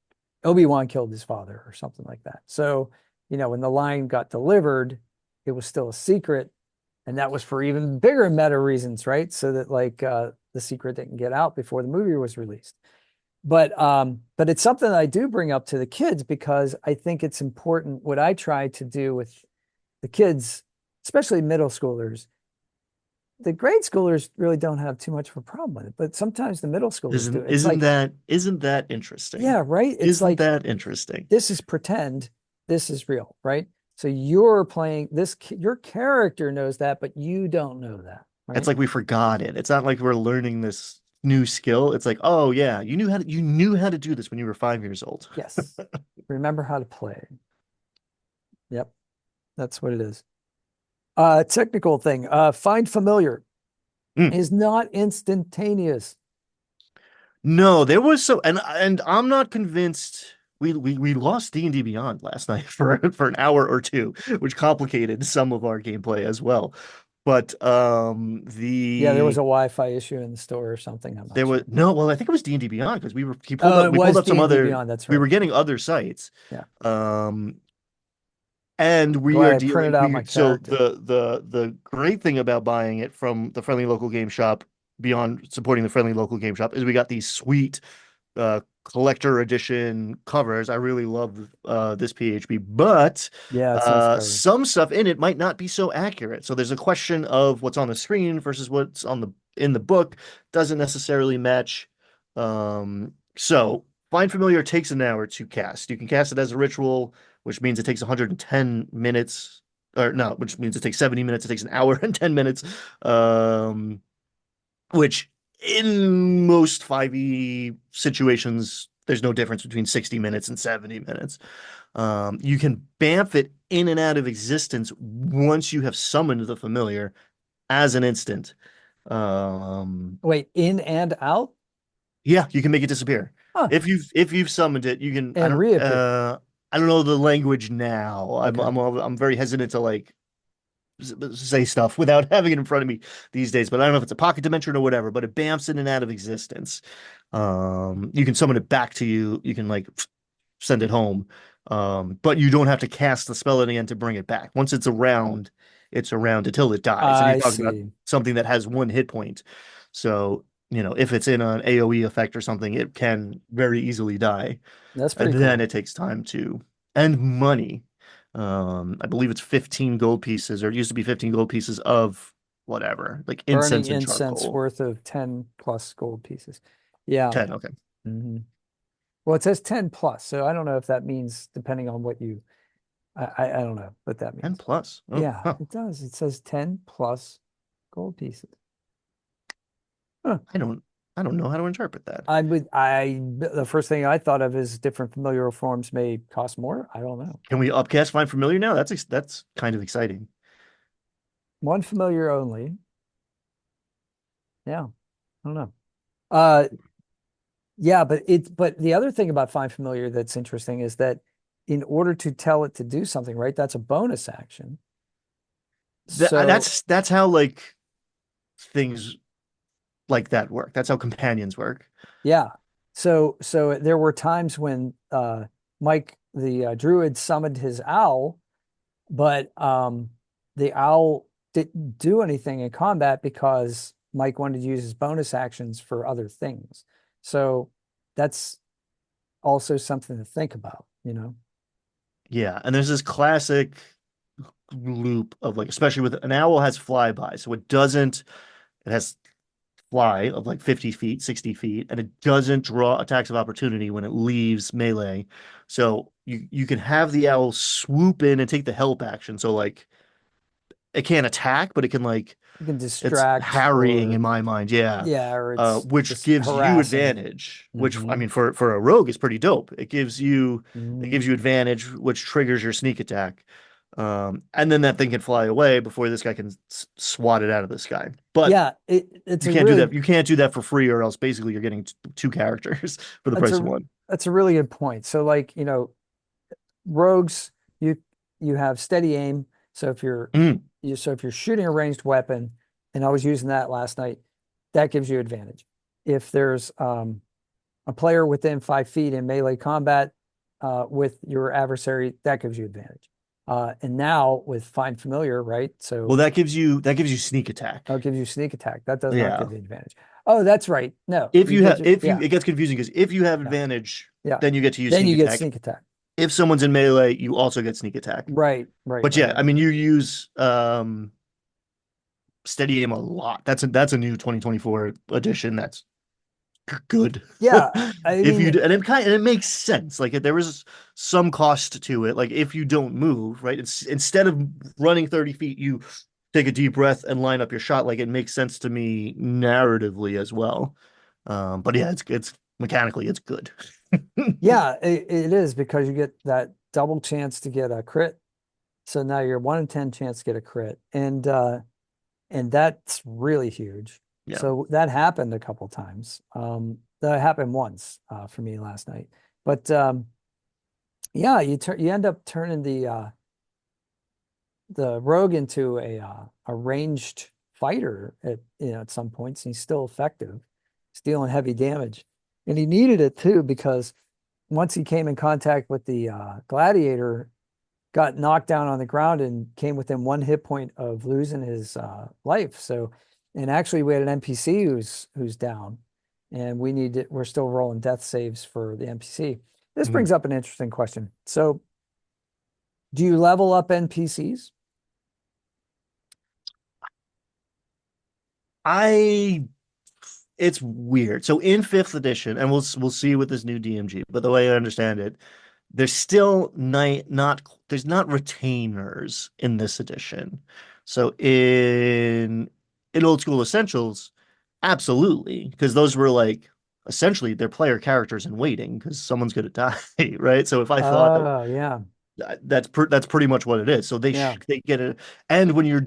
Obi-Wan killed his father or something like that. So, when the line got delivered, it was still a secret. And that was for even bigger meta reasons, right? So that like the secret didn't get out before the movie was released. But it's something that I do bring up to the kids because I think it's important. What I try to do with the kids, especially middle schoolers, the grade schoolers really don't have too much of a problem with it, but sometimes the middle schoolers do. Isn't It's isn't like, that isn't that interesting? yeah, right. It's Isn't like that interesting? this is pretend, this is real, right? So you're playing this, your character knows that, but you don't know that, It's right? like we forgot it. It's not like we're learning this new skill. It's like, oh yeah, you knew how to do this when you were 5 years old. Yes. Remember how to play. Yep, that's what it is. Technical thing. Find familiar Mm. is not instantaneous. No, there was so and I'm not convinced we lost D&D Beyond last night for an hour or two, which complicated some of our gameplay as well. But Yeah, there was the a Wi-Fi issue in the store or something. I'm not there was sure. no, well, I think it was D&D Beyond because Oh, it we pulled was up some D&D other Beyond. That's we right. were getting other sites. Yeah. Um And I'm we glad are I printed dealing out my we so character. the great thing about buying it from the friendly local game shop beyond supporting the friendly local game shop is we got these sweet collector edition covers. I really love this PHB, but Yeah, it's nice cover. some stuff in it might not be so accurate. So there's a question of what's on the screen versus what's on the in the book doesn't necessarily match. So Find Familiar takes an hour to cast. You can cast it as a ritual, which means it takes 110 minutes, or no, which means it takes 70 minutes. It takes an hour and 10 minutes. Um, which in most 5e situations, there's no difference between 60 minutes and 70 minutes. You can bamf it in and out of existence once you have summoned the familiar as an instant. Um, Wait, in and out? yeah, you can make it disappear. Huh. If you've summoned it, you can And reappear. I don't know the language now. Okay. I'm very hesitant to like say stuff without having it in front of me these days. But I don't know if it's a pocket dimension or whatever, but it bamfs in and out of existence. You can summon it back to you. You can like send it home. But you don't have to cast the spell again to bring it back. Once it's around until it dies. And you're I talking about see. something that has one hit point. So, if it's in an AoE effect or something, it can very easily die. That's And pretty then cool. it takes time to and money. I believe it's 15 gold pieces, or it used to be 15 gold pieces of whatever, like Burning incense and incense charcoal. worth of 10 plus gold pieces. Yeah. 10, okay. Hmm. Well, it says 10 plus, so I don't know if that means depending on what you I don't know what that 10 means. plus. Oh, Yeah, huh. it does. It says 10 plus gold pieces. Huh. I don't I don't know how to interpret that. The first thing I thought of is different familiar forms may cost more. I don't know. Can we upcast Find Familiar now? That's kind of exciting. One familiar only. Yeah, I don't know. Uh, yeah, but the other thing about find familiar that's interesting is that in order to tell it to do something, right, that's a bonus action. So That's how like things like that work. That's how companions work. yeah, so there were times when Mike the druid summoned his owl, but the owl didn't do anything in combat because Mike wanted to use his bonus actions for other things. So that's also something to think about, you know? Yeah, and there's this classic loop of like, especially with an owl has flyby, so it has fly of like 50 feet, 60 feet, and it doesn't draw attacks of opportunity when it leaves melee. So you can have the owl swoop in and take the help action. So like it can't attack, but it can like You can it's distract harrying in or my mind, yeah. yeah, or it's Which just gives you harassing. advantage, which I Hmm. mean for a rogue is pretty dope. It Hmm. gives you advantage, which triggers your sneak attack. And then that thing can fly away before this guy can swat it out of the sky. But Yeah, it's you a can't do really that. You can't do that for free, or else basically you're getting two characters for the that's price of a one. that's a really good point. So like, rogues, you you have steady aim. So Mm. if you're shooting a ranged weapon, and I was using that last night, that gives you advantage. If there's a player within 5 feet in melee combat with your adversary, that gives you advantage. And now with find familiar, right? Well, So that gives you sneak attack. it gives you sneak attack. That does not Yeah. give you advantage. Oh, that's right. No, If you you get have your if you yeah, it gets confusing because if you have yeah, advantage, yeah. then you get to use Then sneak you get attack. sneak attack. if someone's in melee, you also get sneak attack. Right, right, But right, yeah, I right. mean, you use steady aim a lot. That's a new 2024 edition. That's good. Yeah, I If you mean, do, and it makes sense. Like there is some cost to it. Like if you don't move, right? It's instead of running 30 feet, you take a deep breath and line up your shot. Like it makes sense to me narratively as well. But yeah, it's mechanically it's good. yeah, it is because you get that double chance to get a crit. So now you're 1 in 10 chance to get a crit. And that's really huge. Yeah. So that happened a couple times. That happened once for me last night. But yeah, you end up turning the rogue into a ranged fighter at some points, and he's still effective. He's dealing heavy damage, and he needed it too because once he came in contact with the gladiator, got knocked down on the ground and came within 1 hit point of losing his life. So, and actually, we had an NPC who's down, and we're still rolling death saves for the NPC. This Mhm. brings up an interesting question. So, do you level up NPCs? I it's weird. So in fifth edition, and we'll see with this new DMG, but the way I understand it, there's still not there's not retainers in this edition. So in old school essentials, absolutely, because those were like essentially they're player characters in waiting because someone's gonna die, right? So if I thought that Oh, yeah, that's pretty much what it is. So yeah, they get it, and when you're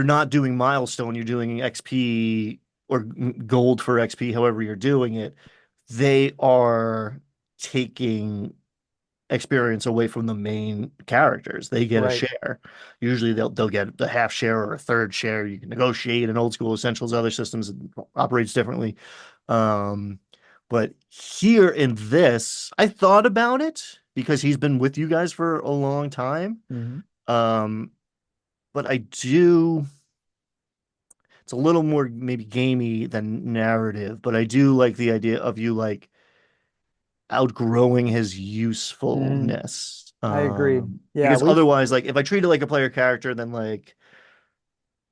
not doing milestone, you're doing XP or gold for XP, however you're doing it, they are taking experience away from the main characters. They get a right. share. Usually they'll get the half share or a third share. You can negotiate in old school essentials, other systems it operates differently. Um, but here in this, I thought about it because he's been with you guys for a long time. Mhm. Um, but I do it's a little more maybe gamey than narrative, but I do like the idea of you like outgrowing his Mhm. usefulness. I agree. Yeah, Because otherwise, like if I treat it like a player character, then like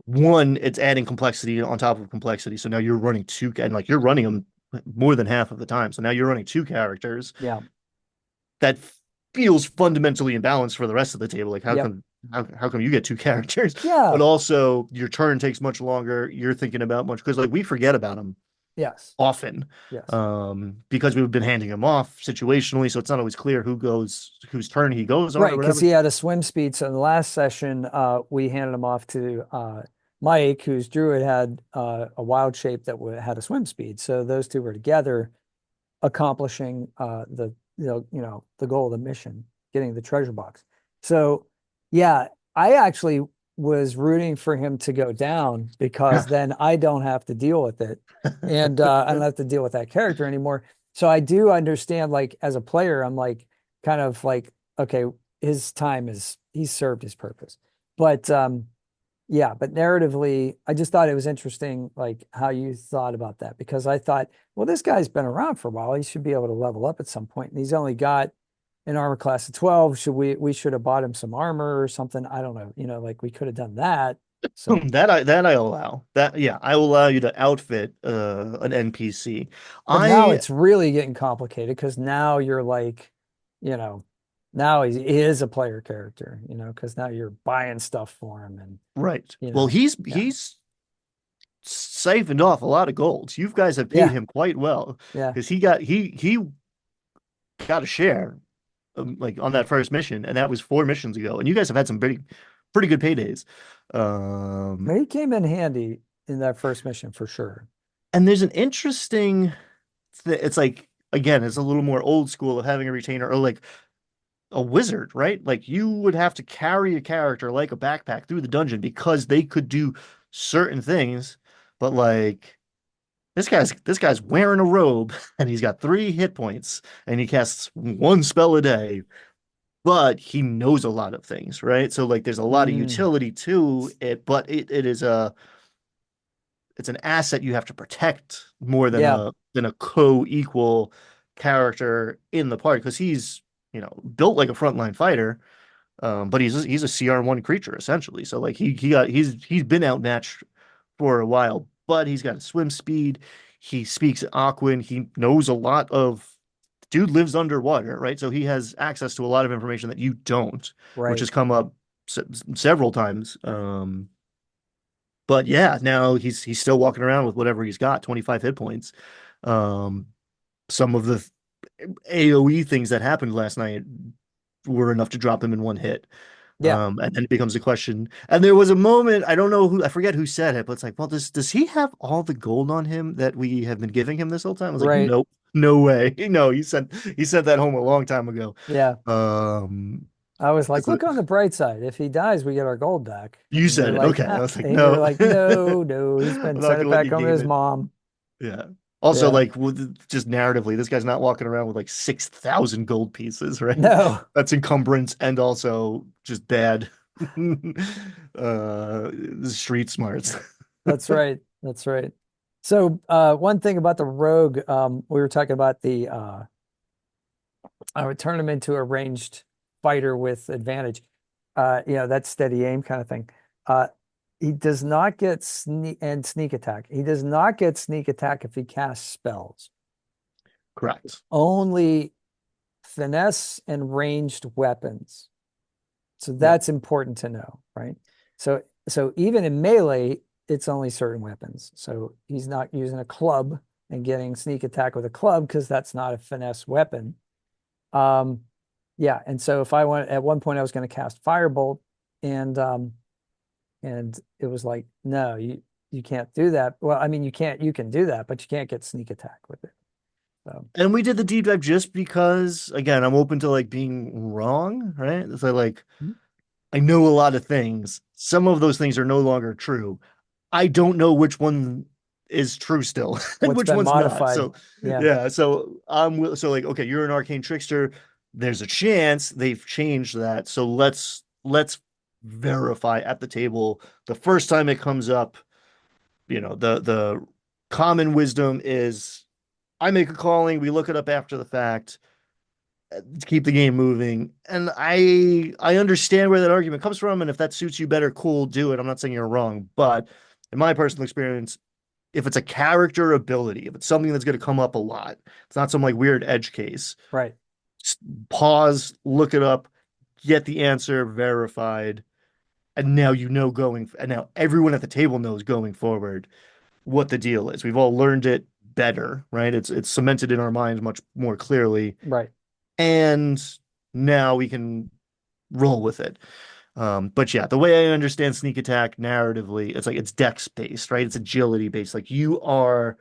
one, it's adding complexity on top of complexity. So now you're running two, and like you're running them more than half of the time. So now you're running two characters yeah, that feels fundamentally imbalanced for the rest of the table. Like yep, how come you get two characters, yeah, but also your turn takes much longer. You're thinking about much because like we forget about them yes, often yes. because we've been handing him off situationally, so it's not always clear whose turn he goes on or Right, because whatever. he had a swim speed. So in the last session, we handed him off to Mike, whose druid had a wild shape that had a swim speed. So those two were together, accomplishing the goal of the mission, getting the treasure box. So yeah, I actually was rooting for him to go down because then I don't have to deal with it, and I don't have to deal with that character anymore. So I do understand, like as a player, I'm like kind of like, okay, his time is he's served his purpose, but yeah, but narratively, I just thought it was interesting, like how you thought about that, because I thought, well, this guy's been around for a while. He should be able to level up at some point, and he's only got an armor class of 12. We should have bought him some armor or something? I don't know. Like we could have done that. So, That I allow. That yeah, I will allow you to outfit an NPC. but now I it's really getting complicated because now you're like, you know, now he is a player character, because now you're buying stuff for him, and right. you Well, know, yeah, he's siphoned off a lot of golds. You guys have paid yeah, him quite well yeah, because he got a share like on that first mission, and that was 4 missions ago. And you guys have had some pretty good paydays. I Um, mean, he came in handy in that first mission for sure. and there's an interesting it's like again, it's a little more old school of having a retainer or like a wizard, right? Like you would have to carry a character like a backpack through the dungeon because they could do certain things, but like this guy's wearing a robe and he's got 3 hit points and he casts one spell a day, but he knows a lot of things, right? So like there's a lot of Mm, utility to it, but it is it's an asset you have to protect more yeah, than a co-equal character in the party because he's built like a frontline fighter, but he's a CR1 creature essentially. So like he's been outmatched for a while, but he's got a swim speed. He speaks Aquan. He knows a lot of dude lives underwater, right? So he has access to a lot of information that you don't, which Right. has come up several times. But yeah, now he's still walking around with whatever he's got, 25 hit points. Um, some of the AoE things that happened last night were enough to drop him in one hit. Yeah. And then it becomes a question. And there was a moment, I don't know who, I forget who said it, but it's like, well, does he have all the gold on him that we have been giving him this whole time? I was like, Right. nope, no way. No, he sent that home a long time ago. Yeah. Um, I was like, so look on the bright side. If he dies, we get our gold back. you And you're said it. like, Okay. I ah, was like, and you're no, like, I'm no, no, he's been not sent it gonna let back you home to game his it. mom. Yeah. Also, Yeah. like just narratively, this guy's not walking around with like 6,000 gold pieces, right? No, That's encumbrance and also just bad street smarts. that's right. That's right. So one thing about the rogue, we were talking about the I would turn him into a ranged fighter with advantage. That steady aim kind of thing. Uh, he does not get sneak attack. He does not get sneak attack if he casts spells. Correct. Only finesse and ranged weapons. So Yep. that's important to know, right? So even in melee, it's only certain weapons. So he's not using a club and getting sneak attack with a club because that's not a finesse weapon. Um, yeah, and so if I went at one point I was going to cast Firebolt and it was like, no, you can't do that. Well, I mean you can do that, but you can't get sneak attack with it. So And we did the deep dive just because, again, I'm open to like being wrong, right? So like I know a lot of things. Some of those things are no longer true. I don't know which one is true still and what's which been one's not. modified? So Yeah, yeah, so so like okay, you're an arcane trickster. There's a chance they've changed that. So let's verify at the table the first time it comes up. The common wisdom is I make a calling, we look it up after the fact to keep the game moving. And I understand where that argument comes from, and if that suits you better, cool, do it. I'm not saying you're wrong, but in my personal experience, if it's a character ability, if it's something that's going to come up a lot, it's not some like weird edge case. right, Pause, look it up, get the answer verified, and now and now everyone at the table knows going forward what the deal is. We've all learned it better, right? It's cemented in our minds much more clearly, right, and now we can roll with it. But yeah, the way I understand sneak attack narratively, it's like it's dex based, right? It's agility based. Like you are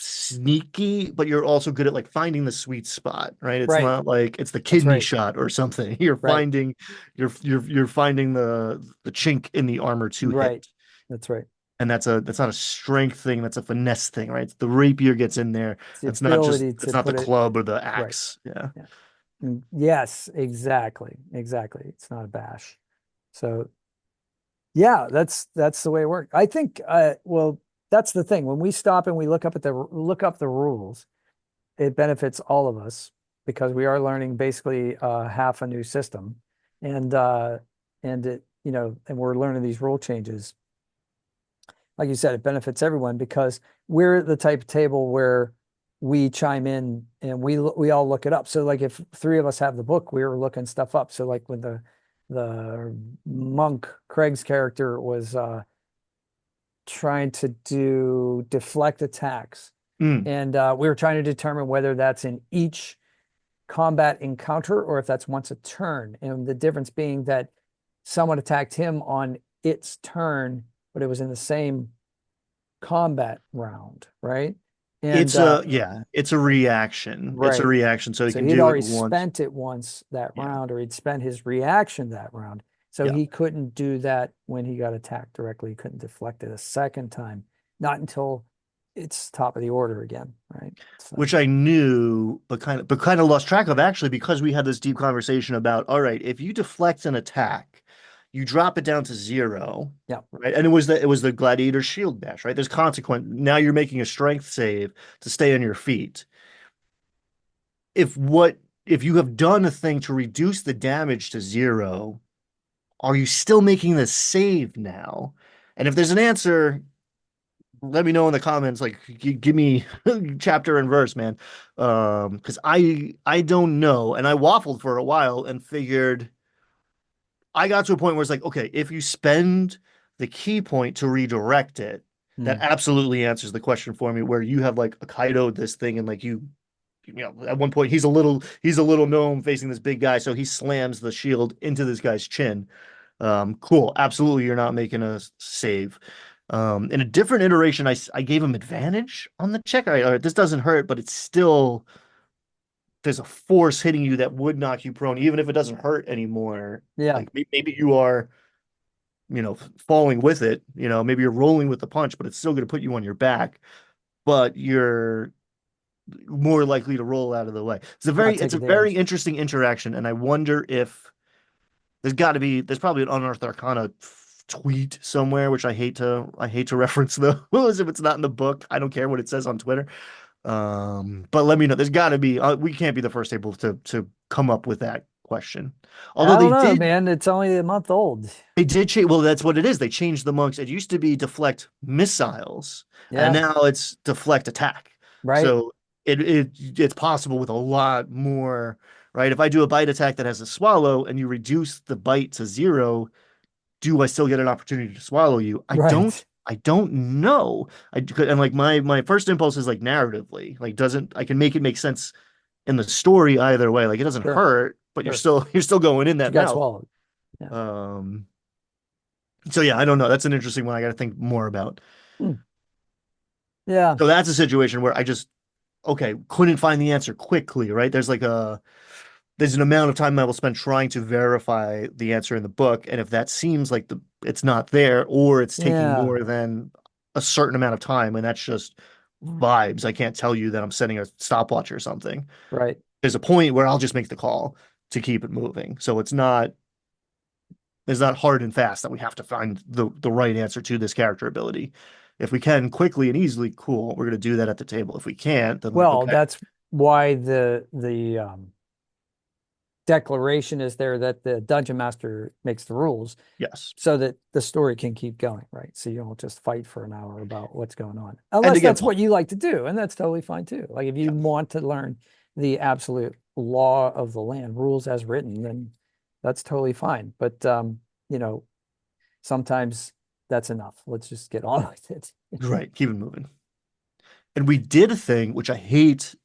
sneaky, but you're also good at like finding the sweet spot, right? It's right. not like it's the That's kidney right, shot or something. You're right, finding you're finding the chink in the armor to right. hit. That's right. And that's not a strength thing, that's a finesse thing, right? The rapier gets in there. It's the That's not just ability it's to not the put it club or the right. axe. Yeah. Yeah. Yes, exactly. Exactly. It's not a bash. So yeah, that's the way it works. I think well, that's the thing. When we stop and we look up the rules, it benefits all of us because we are learning basically half a new system. And and we're learning these rule changes. Like you said, it benefits everyone because we're the type of table where we chime in and we all look it up. So like if three of us have the book, we were looking stuff up. So like when the monk Craig's character was trying to do deflect attacks, Mm. and we were trying to determine whether that's in each combat encounter or if that's once a turn. And the difference being that someone attacked him on its turn, but it was in the same combat round, right? And It's a reaction. It's a right. reaction, so he So can he'd do it already once. spent it once that Yeah. round, or he'd spent his reaction that round. So Yeah. he couldn't do that when he got attacked directly. He couldn't deflect it a second time, not until it's top of the order again, right? So Which I knew, but kind of lost track of actually because we had this deep conversation about, all right, if you deflect an attack, you drop it down to zero, yeah, right? And it was the gladiator shield bash, right? There's consequence. Now you're making a strength save to stay on your feet. If what if you have done a thing to reduce the damage to zero, are you still making the save now? And if there's an answer, let me know in the comments. Like, give me chapter and verse, man. Because I don't know, and I waffled for a while and figured I got to a point where it's like, okay, if you spend the key point to redirect it, that Hmm. absolutely answers the question for me. Where you have like a Kaido this thing, and like you know, at one point he's a little gnome facing this big guy, so he slams the shield into this guy's chin. Cool. Absolutely, you're not making a save. In a different iteration, I gave him advantage on the check. This doesn't hurt, but it's still there's a force hitting you that would knock you prone, even if it doesn't hurt anymore. Yeah, Like maybe you are, you know, falling with it. You know, maybe you're rolling with the punch, but it's still going to put you on your back. But you're more likely to roll out of the way. not It's taking a very damage. interesting interaction, and I wonder if there's probably an Unearthed Arcana tweet somewhere, which I hate to reference those if it's not in the book. I don't care what it says on Twitter. But let me know. There's got to be. We can't be the first able to come up with that question. Although I don't know, man. It's only a month old. they did change. Well, that's what it is. They changed the monks. It used to be deflect missiles, and Yeah, now it's deflect attack. right, So it's possible with a lot more, right? If I do a bite attack that has a swallow and you reduce the bite to zero, do I still get an opportunity to swallow you? right. I don't know. And like my first impulse is like narratively, like doesn't I can make it make sense in the story either way. Like it doesn't Sure, hurt, but sure. you're still going in She that got mouth. swallowed. Yeah. Um, so yeah, I don't know. That's an interesting one I got to think more about. Hmm. Yeah, So that's a situation where I just okay, couldn't find the answer quickly, right? There's an amount of time I will spend trying to verify the answer in the book, and if that seems like it's not there or it's taking yeah, more than a certain amount of time, and that's just vibes. I can't tell you that I'm setting a stopwatch or something. right. There's a point where I'll just make the call to keep it moving. So it's not hard and fast that we have to find the right answer to this character ability. If we can quickly and easily, cool. We're going to do that at the table. If we can't, then like, Well, okay, that's why the declaration is there that the dungeon master makes the rules yes. so that the story can keep going, right? So you don't just fight for an hour about what's going on, And unless again, that's what you like to do, and that's totally fine too. Like if you yeah, want to learn the absolute law of the land, rules as written, then that's totally fine. But you know, sometimes that's enough. Let's just get on with it. right, keep it moving. And we did a thing which I hate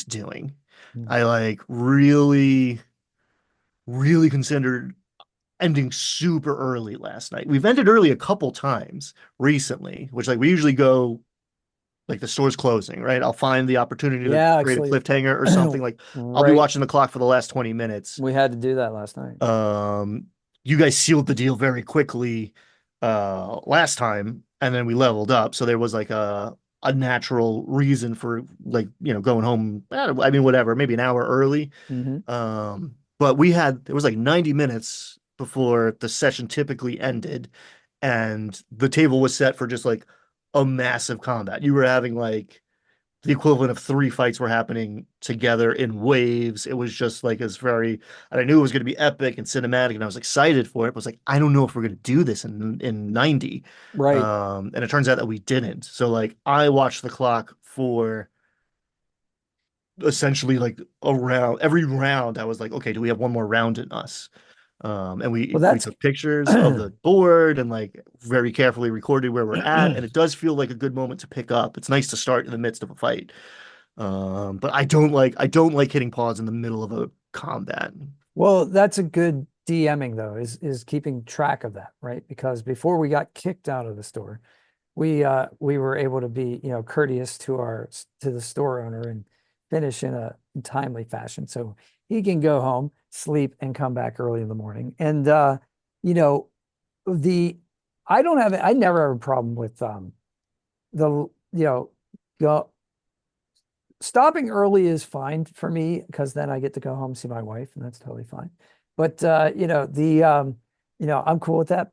doing. Mm. I like really considered ending super early last night. We've ended early a couple times recently, which like we usually go like the store's closing, right? I'll find the opportunity to Yeah, create a actually, cliffhanger or something. Like I'll be right. watching the clock for the last 20 minutes. We had to do that last night. Um, you guys sealed the deal very quickly last time, and then we leveled up. So there was like a natural reason for like, you know, going home. I mean, whatever, maybe an hour early. Hmm. But it was like 90 minutes before the session typically ended, and the table was set for just like a massive combat. You were having like the equivalent of three fights were happening together in waves. It was just like it's very, and I knew it was going to be epic and cinematic, and I was excited for it. But I was like, I don't know if we're going to do this in 90. Right. And it turns out that we didn't. So like I watched the clock for essentially like around every round. I was like, okay, do we have one more round in us? And Well, we that's took pictures of the board and like very carefully recorded where we're at, and it does feel like a good moment to pick up. It's nice to start in the midst of a fight. But I don't like hitting pause in the middle of a combat. well, that's a good DMing though, is keeping track of that, right? Because before we got kicked out of the store, we were able to be, courteous to the store owner and finish in a timely fashion. So he can go home, sleep, and come back early in the morning. And you know, the I never have a problem with the go stopping early is fine for me because then I get to go home see my wife, and that's totally fine. But I'm cool with that.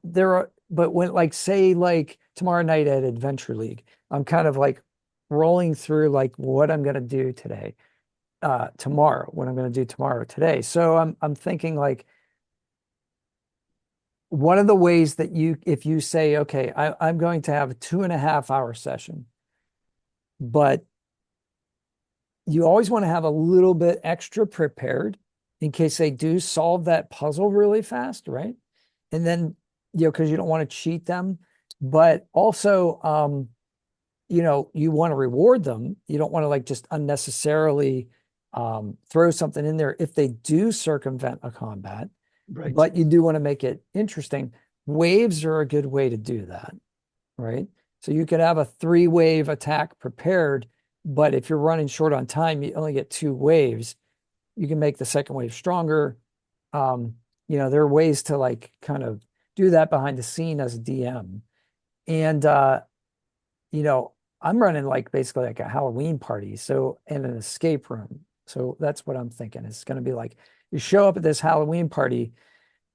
But when like say like tomorrow night at Adventure League, I'm kind of like rolling through like what I'm gonna do today. tomorrow, what I'm going to do tomorrow today. So I'm thinking like one of the ways that if you say, okay, I'm going to have a 2.5 hour session, but you always want to have a little bit extra prepared in case they do solve that puzzle really fast, right? And then, because you don't want to cheat them, but also, you want to reward them. You don't want to like just unnecessarily throw something in there if they do circumvent a combat, Right. but you do want to make it interesting. Waves are a good way to do that, right? So you could have a 3 wave attack prepared, but if you're running short on time, you only get 2 waves. You can make the second wave stronger. There are ways to like kind of do that behind the scene as a DM. And you know, I'm running like basically like a Halloween party, so and an escape room. So that's what I'm thinking. It's going to be like you show up at this Halloween party,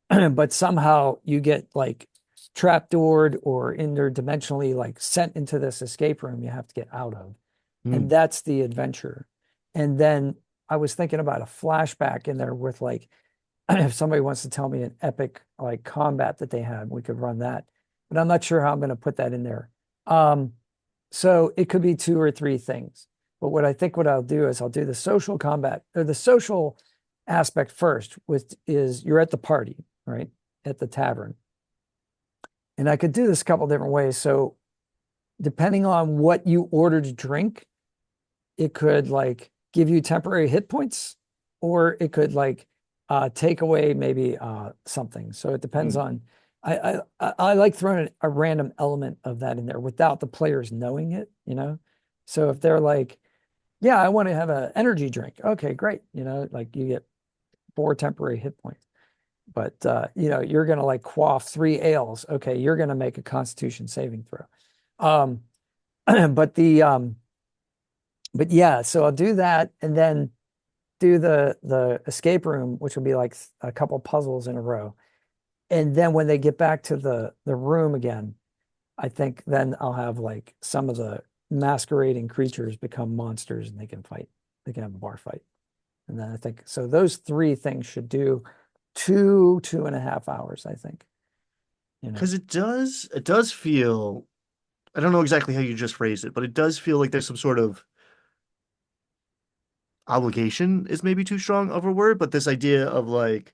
but somehow you get like trapdoored or interdimensionally like sent into this escape room you have to get out of. And Mm. that's the adventure. And then I was thinking about a flashback in there with like if somebody wants to tell me an epic like combat that they had, we could run that. But I'm not sure how I'm going to put that in there. Um, so it could be 2 or 3 things. But what I'll do is I'll do the social combat or the social aspect first, which is you're at the party, right? At the tavern. And I could do this a couple different ways. So depending on what you ordered to drink, it could like give you temporary hit points, or it could like take away maybe something. So it depends Mm. on. I like throwing a random element of that in there without the players knowing it, you know. So if they're like, "Yeah, I want to have an energy drink," okay, great, like you get 4 temporary hit points. But you're gonna like quaff 3 ales. Okay, you're gonna make a Constitution saving throw. Um, but but yeah, so I'll do that and then do the escape room, which will be like a couple puzzles in a row. And then when they get back to the room again, I think then I'll have like some of the masquerading creatures become monsters and they can fight. They can have a bar fight. And then I think so those 3 things should do 2.5 hours, I think, you know. Because it does feel, I don't know exactly how you just phrased it, but it does feel like there's some sort of obligation is maybe too strong of a word, but this idea of like,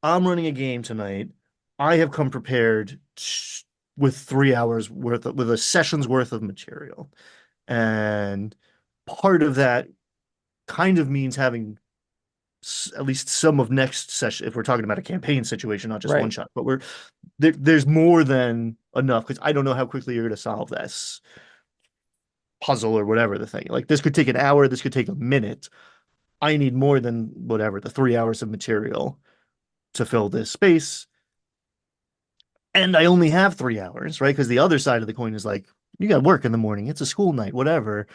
I'm running a game tonight. I have come prepared with 3 hours worth of, with a session's worth of material. And part of that kind of means having at least some of next session, if we're talking about a campaign situation, not just one Right. shot, but there's more than enough because I don't know how quickly you're going to solve this puzzle or whatever the thing. Like this could take an hour, this could take a minute. I need more than whatever the 3 hours of material to fill this space. And I only have 3 hours, right? Because the other side of the coin is like, you got work in the morning, it's a school night, whatever.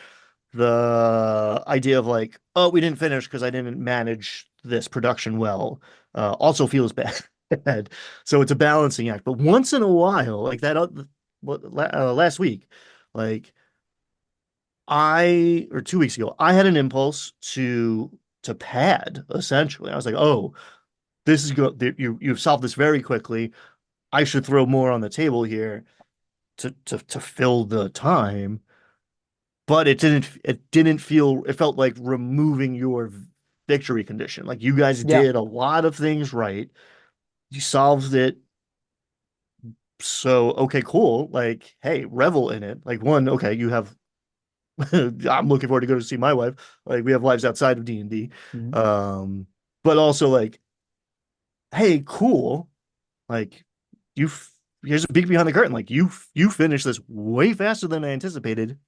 The idea of like, oh, we didn't finish because I didn't manage this production well, also feels bad. So it's a balancing act. But once in a while, like that last week, like or 2 weeks ago, I had an impulse to pad essentially. I was like, oh, this is good. You've solved this very quickly. I should throw more on the table here to fill the time. But it didn't feel, it felt like removing your victory condition. Like you guys Yeah. did a lot of things right. You solved it. So okay, cool. Like, hey, revel in it. Like one, okay, you have I'm looking forward to go to see my wife. Like we have lives outside of D&D. Mhm. Um, but also like, hey, cool. Like you here's a peek behind the curtain. Like you finished this way faster than I anticipated.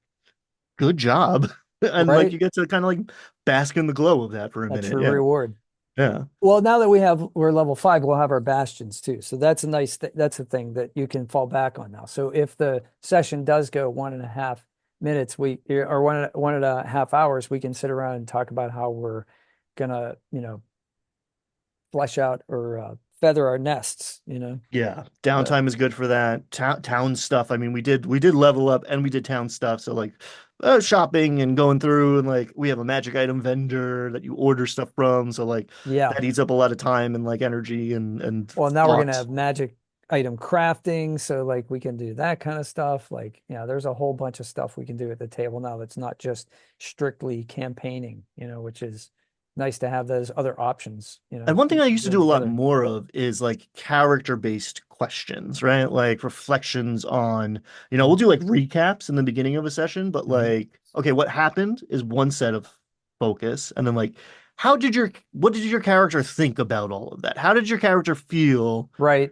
Good job. And like Right. you get to kind of like bask in the glow of that for a That's minute. your Yeah. reward. Yeah. Well, now that we're level 5, we'll have our bastions too. So that's a nice that's a thing that you can fall back on now. So if the session does go 1.5 minutes, or 1.5 hours, we can sit around and talk about how we're gonna, flesh out or feather our nests. Yeah. But Downtime is good for that. Town stuff. I mean, we did level up and we did town stuff. So like shopping and going through, and like we have a magic item vendor that you order stuff from, so like Yeah. that eats up a lot of time and like energy and Well, now we're gonna thought. have magic item crafting, so like we can do that kind of stuff. Like, there's a whole bunch of stuff we can do at the table now that's not just strictly campaigning, which is nice to have those other options, And one thing I used to doing do a lot together. more of is like character-based questions, right? Like reflections on, we'll do like recaps in the beginning of a session, but Mhm. like, okay, what happened is one set of focus. And then like, what did your character think about all of that? How did your character feel Right.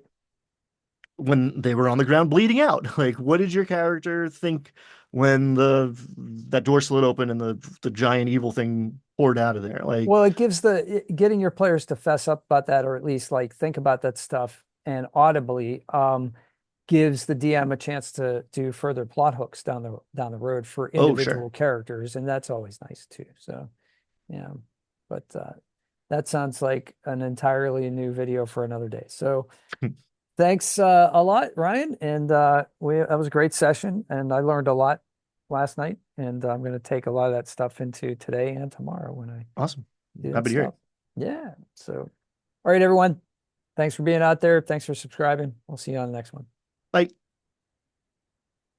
when they were on the ground bleeding out? Like, what did your character think when that door slid open and the giant evil thing poured out of there? Like, Well, it gives getting your players to fess up about that, or at least like think about that stuff and audibly, gives the DM a chance to do further plot hooks down the road for oh, sure. individual characters, and that's always nice too. So yeah, but that sounds like an entirely new video for another day. So thanks a lot, Ryan, and that was a great session, and I learned a lot last night, and I'm going to take a lot of that stuff into today and tomorrow when I Awesome. do that Happy to hear stuff. it. Yeah. So, all right, everyone. Thanks for being out there. Thanks for subscribing. We'll see you on the next one. Bye.